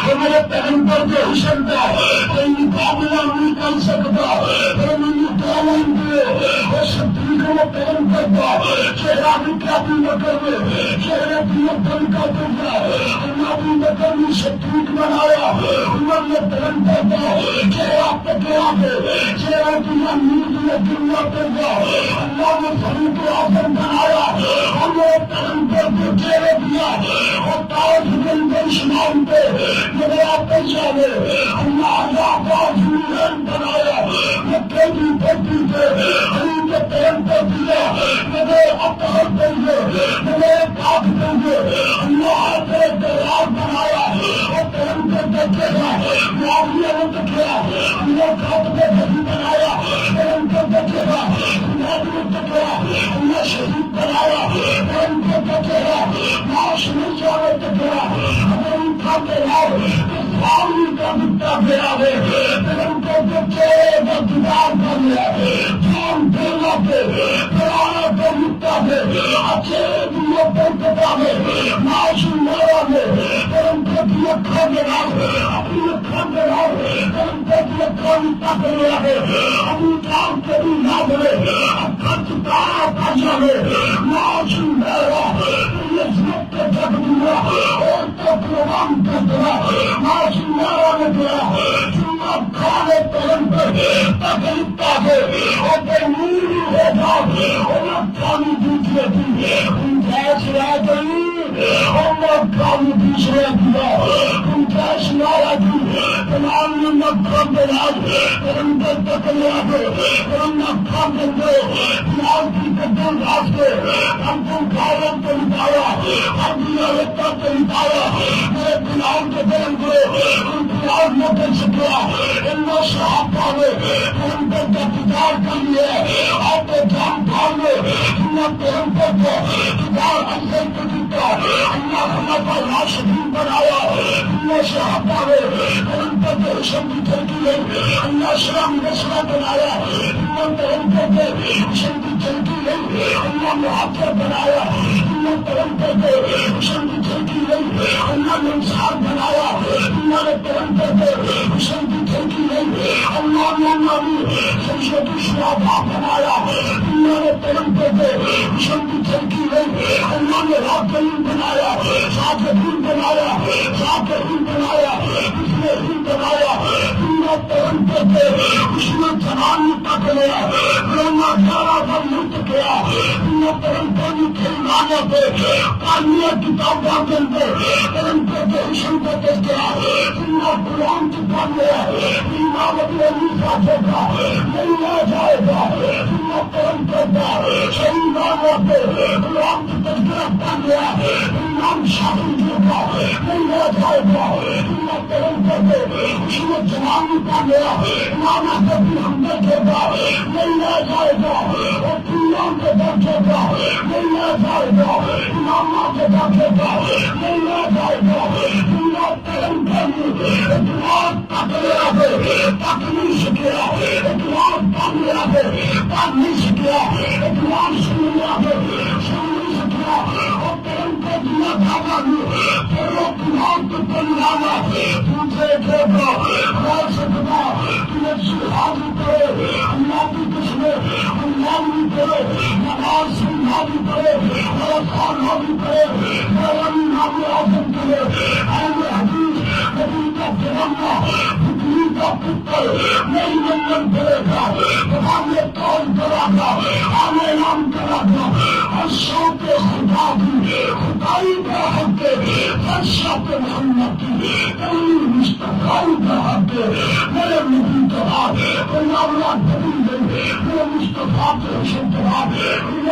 हमारे पैगंबर के हुस्न का कोई मुकाबला नहीं कर सकता। पैगंबर का चेहरा भी क्या भी न करे, चेहरे की बन का दूसरा अभी नगर में शत्रुक बनाया। उमर ने पैगंबर का चेहरा पे गया चेहरा की नींद में दुनिया पे गया। अल्लाह ने सभी के आसन बनाया। हमें पैगंबर को चेहरे दिया और ताज शुमार पे मेरा पैसा है। अल्लाह बनाया तेजी पड़ती थे हरी के पैगंबर दिया मेरे अपहर देंगे मेरे पाप देंगे। अल्लाह ने दरार बनाया और कर्म करके देखा, मुआविया ने देखा, अल्लाह खात में नबी बनाया, कर्म करके देखा, मुआविया ने देखा, अल्लाह शहीद बनाया, कर्म करके देखा, लाश नहीं जाने देखा, हमें उठाते लाओ, इस्लामी का मुद्दा गया है, कर्म करके देखा, दीदार कर लिया, जान देना पे, कराना का मुद्दा है, अच्छे दिए पर किताबे, माशूम मारा है, कर्म करके अखा देना, अपनी अखा देना, कर्म करके अखा मुद्दा कर लिया है, अभी काम कभी ना बोले, अखा चुकाना पाजा है, माशूम मारा, ये जित के जग दिया, और तो प्रमाण कर दिया, माशूम मारा ने दिया, चुना खाने कर्म पर, तकलीफता है, और बेनूरी होगा, और खानी दूसरे की, गुंजाइश रह गई, और खानी दूसरे दिया, गुंजाइश ना रही, तमाम ने नक्का बनाज, कर्म पर तकलिया है, कर्म नक्का बन गए, फिलहाल की कदम रास्ते, हमको कारण को निकाला, हम दिया रखता को निकाला, मेरे फिलहाल के कर्म को, उन फिलहाल न कर सकिया, इन्ना सहाबा ने, कर्म पर तकदार कर लिए, आपको जान पाल में, इन्ना कर्म पर तकदार अंदर को जीता, इन्ना खलाफा राशिदीन बनाया, इन्ना सहाबा ने, कर्म पर दर्शन की चलती गई, इन्ना शराम नस्ला बनाया, इन्ना कर्म पर दर्शन की चलती गई, इन्ना मुहाफिर बनाया, इन्ना कर्म पर दर्शन की चलती गई, इन्ना इंसान बनाया, इन्ना ने कर्म पर दर्शन की चलती गई, अल्लाह ने नबी शरीयत शराबा बनाया, इन्ना ने कर्म पर दर्शन की चलती गई, अल्लाह ने रातलीन बनाया, साकिरीन बनाया, साकिरीन बनाया, मुस्लिमीन बनाया, इन्ना कर्म पर उसमें जवानी तक लिया, इन्ना ग्यारह पर मुक्त किया, इन्ना कर्म पर खेलवाने पे, कानिया किताबों के अंदर कर्म पर दर्शन को किया, इन्ना कुरान की पढ़ लिया, इन्ना अपने मीसा देखा, नहीं आ जाएगा, इन्ना कर्म करता, सही नामों पे कुरान की तस्वीर पढ़ लिया, इन्ना शामिल देखा, नहीं आ जाएगा, इन्ना कर्म करते, उसमें जवानी पढ़ लिया, इन्ना कभी हमने देखा, नहीं आ जाएगा, और दुनिया के देखेगा, नहीं आ जाएगा, इमामा के देखेगा, नहीं आ जाएगा, दुनिया कर्म करनी, इतवार तक लिया है, तक नहीं सकिया, इतवार पढ़ लिया है, पढ़ नहीं सकिया, इतवार सुन लिया है, सुन नहीं सकिया, और कर्म को दिया धागा नहीं, तेरे कुरान को परिणामा, तुझे देखा, खोल सकता, तुझे सुहागी करे, अल्लाह की किस्में, अल्लाह भी करे, नमाज सुनना भी करे, और खाना भी करे, मेरी नाम आजम करे, ऐसे हदीस, नबी का जमाना, पुत्री का पुत्र, नहीं मंजन करेगा, तुम्हारे कौन करागा, आने नाम करागा, और शौक खुदा की, खुदाई का हक है, हर शौक मोहम्मद की, कई मुस्तफाई का हक है, मेरे नबी का हाथ, अल्लाह नबी है, मेरे मुस्तफा के हुस्न के बाद,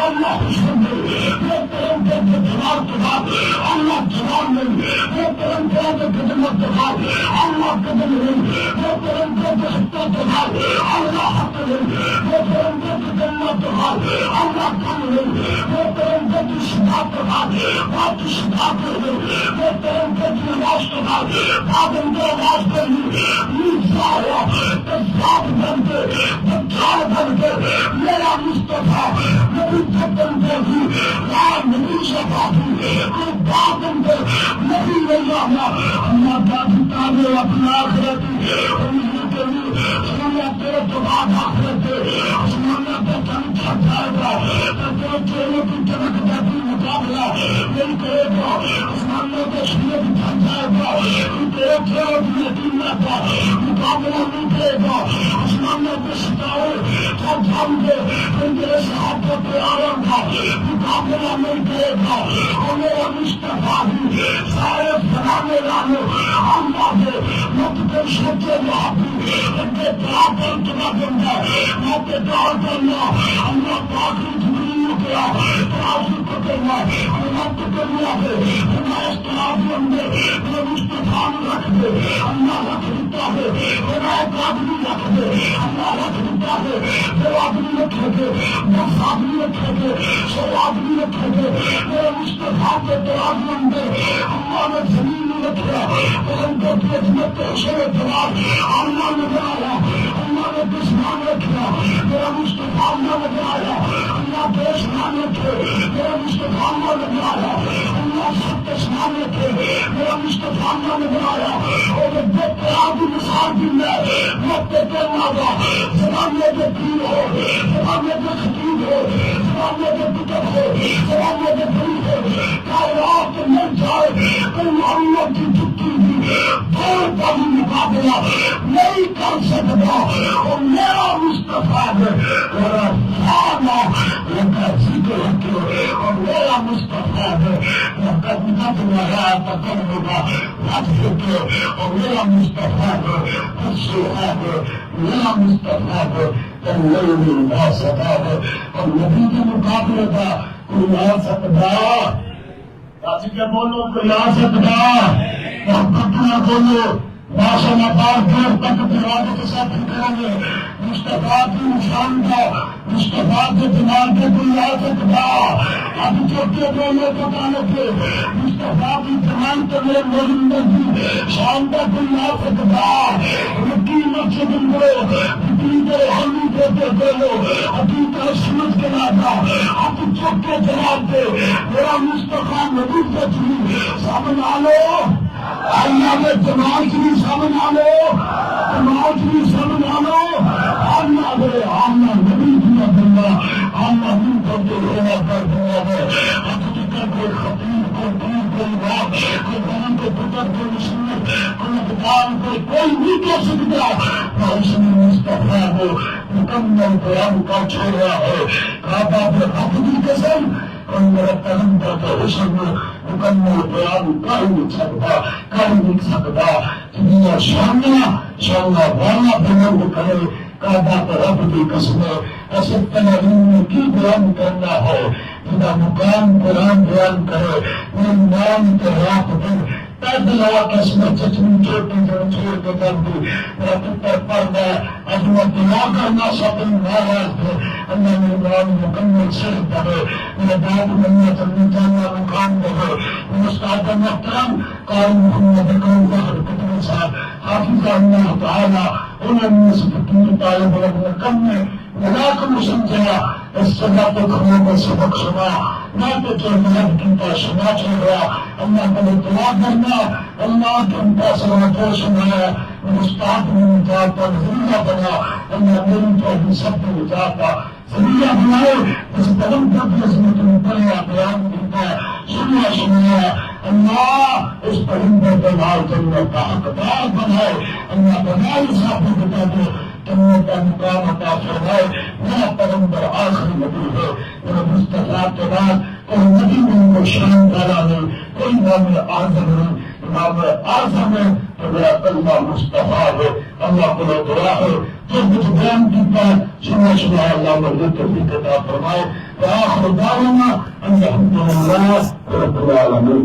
अल्लाह हुस्न है, ये कर्म करके जवाब के बाद, अल्लाह जवाब नहीं, ये कर्म करके खिदमत के बाद, अल्लाह कदम नहीं, ये कर्म करके हत्या के बाद, अल्लाह हक नहीं, ये कर्म करके जन्नत के बाद, अल्लाह कम नहीं, ये कर्म करके शिफा के बाद, बात शिफा के नहीं, ये कर्म करके नमाज के बाद, पागल के नमाज के नहीं, मीसा हुआ, कसाब बन के, बच्चार बन के, मेरा मुस्तफा, नबी खत्म कर दी, यार नबी शफा दी, कोई बात बन नबी नहीं आना, अल्लाह का किताब है अपना आखिरती, उन्हीं के लिए, सुनिया तेरे तो बाद आखिरते, सुनिया तो कम छट जाएगा, तो तेरे चेहरे की चमक जाती मुकाबला, नहीं करेगा, सुनिया तो सुनिया की छट जाएगा, तेरे चेहरे की यकीन न था, मुकाबला नहीं करेगा, सुनिया तो सितारे, तो जाएंगे, तेरे साथ को प्यार था, मुकाबला नहीं करेगा, और मेरा मुस्तफा भी, सारे फलाने लाने, अल्लाह के, मत कर सोचे महाबी, इनके बराबर तुम्हें दूंगा, मत प्यार करना, अल्लाह पाक ने जिब्रील को किया, राजी को करना, मत करना है, तराजू अंदर मेरे मुस्तफा ने रख दे, अल्लाह रख देता है। मेरा एक आदमी रख दे, अल्लाह रख देता है। 2 आदमी रखेंगे, 10 आदमी रखेंगे, 100 आदमी रखेंगे, मेरे मुस्तफा के तराजू अंदर अल्लाह ने जमीन में रखा। उनके पेट में पेशे जवाब अल्लाह ने बनाया, अल्लाह ने दुश्मन रखा। मेरा मुस्तफा अल्लाह ने बनाया, अल्लाह दुश्मन रखे। मेरा मुस्तफा अल्लाह ने बनाया, अल्लाह सब दुश्मन रखे। मेरा मुस्तफा अल्लाह ने बनाया। और जब तराजू मिसाल दिन है मत करना था, जमाने के पीर हो, जमाने के खतीब हो, जमाने के पितर हो, जमाने के पीर हो, कायनात मिल जाए तो अल्लाह की जुट्टी भी दौड़ का भी मुकाबला नहीं कर सकता। और मेरा मुस्तफा है, मेरा खाना उनका जिक्र रखे। और मेरा मुस्तफा है, उनका नद लगा पकड़ होगा रख सके। और मेरा मुस्तफा है, खुशी है, मेरा मुस्तफा है, तो मेरे लिए आ सकता है। और नबी के मुकाबले का कोई आ सकता, आज क्या बोलो, कोई आ सकता। मोहब्बत बोलो, माशा बार देर तक दरवाजे के साथ करेंगे। मुस्तफा की निशान का, मुस्तफा के दिमाग के कोई आ सकता। अब छोटे बोलो बताने के मुस्तफा की जमान के मेरे मोहम्मद की शान का कोई आ सकता। रुकी मस्जिद हमी देते बोलो अभी का समझ के लाता। अब छोटे जवाब दे, मेरा मुस्तफा नबी से सामने आ लो। अल्लाह ने जमात की सामने आ लो, जमात की सामने आ लो। अल्लाह बोले अल्लाह नबी की अल्लाह अल्लाह दिन करते होना कर है। हकीकत कोई खतीब कोई पीर कोई बाप कोई बहन कोई पुत्र कोई मुस्लिम कोई दुकान कोई नहीं कह सकता। उसने मुस्तफा को मुकम्मल बयान का छोड़ा है। काबा पे अपनी कसम और मेरा कदम का हुस्न मुकम्मल बयान कर नहीं सकता, कर नहीं सकता। दुनिया शाना वाला बुलंद करे। काबा पर रब की कसम ऐसे तनावीन में की बयान करना है। खुदा मुकाम कुरान बयान करे। मेरे नाम के रात दिन पैदल किस्मत चचनी छोटी जड़ छोड़ के कर दी। मेरा पुत्र पढ़ना अपना दुआ करना सपन नाराज थे। अल्लाह मेरे नाम मुकम्मल सिर करे। मेरे बाप मन्ना चलने जाना मुकाम दे। मुस्ताद मोहतरम काल मोहम्मद कौन बहर कुतुब साहब हाफिज अल्लाह ताला उन्होंने फकीर तालिब इल्म कम में मजाक में समझा। इस सजा को खबरों में सबक सुना ना तो जो मेहनत की का सुना चल रहा। अल्लाह को दुआ करना, अल्लाह के उनका सलाह सुनाया। मुस्ताद में निजाता जरिया बना। अल्लाह मेरी तो भी सब को निजाता जरिया बनाए। इस कदम तक इसमें तुम पढ़िया बयान करता सुनिया सुनाया। अल्लाह इस परिंदे के लाल जन्नत का हकदार बनाए। अल्लाह बनाए साफी बता दो तुमने का मुकाम अता फरमाए। मेरा पैगंबर आखिरी नबी है। मेरे मुस्तफा के बाद कोई नबी नहीं, कोई शान वाला नहीं, कोई नाम आजम नहीं। नाम आजम है तो मेरा कलमा मुस्तफा है। अल्लाह को दुआ है जो कुछ बयान कीता सुना सुना अल्लाह मर्द तौफीक अता फरमाए। आखिर दावना अल्हम्दुलिल्लाह रब्बिल आलमीन।